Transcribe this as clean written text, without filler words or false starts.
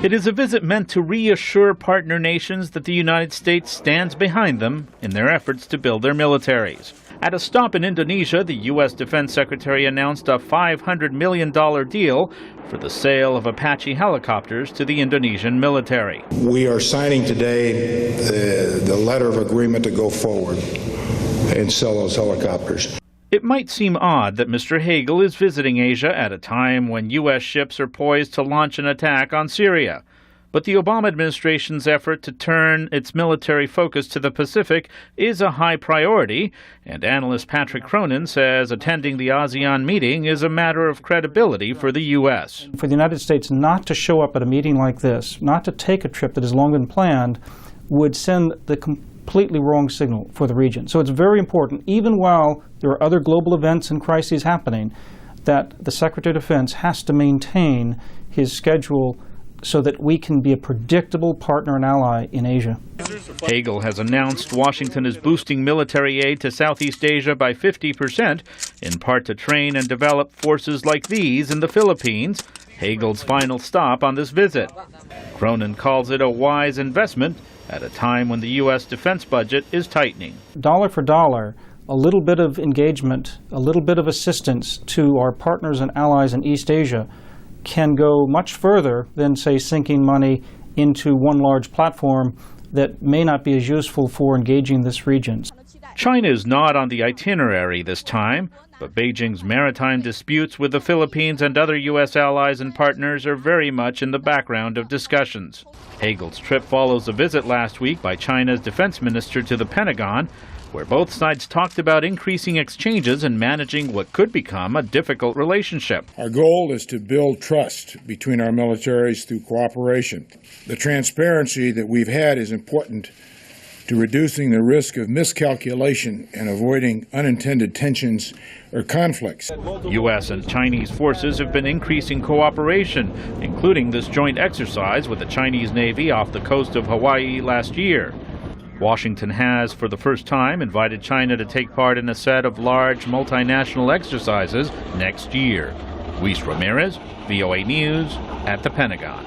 It is a visit meant to reassure partner nations that the United States stands behind them in their efforts to build their militaries. At a stop in Indonesia, the U.S. Defense Secretary announced a $500 million deal for the sale of Apache helicopters to the Indonesian military. We are signing today the letter of agreement to go forward and sell those helicopters. It might seem odd that Mr. Hagel is visiting Asia at a time when U.S. ships are poised to launch an attack on Syria. But the Obama administration's effort to turn its military focus to the Pacific is a high priority, and analyst Patrick Cronin says attending the ASEAN meeting is a matter of credibility for the U.S. For the United States not to show up at a meeting like this, not to take a trip that has long been planned, would send the completely wrong signal for the region. So it's very important, even while there are other global events and crises happening, that the Secretary of Defense has to maintain his schedule so that we can be a predictable partner and ally in Asia. Hagel has announced Washington is boosting military aid to Southeast Asia by 50%, in part to train and develop forces like these in the Philippines, Hagel's final stop on this visit. Cronin calls it a wise investment at a time when the U.S. defense budget is tightening. Dollar for dollar, a little bit of engagement, a little bit of assistance to our partners and allies in East Asia can go much further than, say, sinking money into one large platform that may not be as useful for engaging this region. China is not on the itinerary this time, but Beijing's maritime disputes with the Philippines and other U.S. allies and partners are very much in the background of discussions. Hagel's trip follows a visit last week by China's defense minister to the Pentagon, where both sides talked about increasing exchanges and managing what could become a difficult relationship. Our goal is to build trust between our militaries through cooperation. The transparency that we've had is important to reducing the risk of miscalculation and avoiding unintended tensions or conflicts. U.S. and Chinese forces have been increasing cooperation, including this joint exercise with the Chinese Navy off the coast of Hawaii last year. Washington has, for the first time, invited China to take part in a set of large multinational exercises next year. Luis Ramirez, VOA News, at the Pentagon.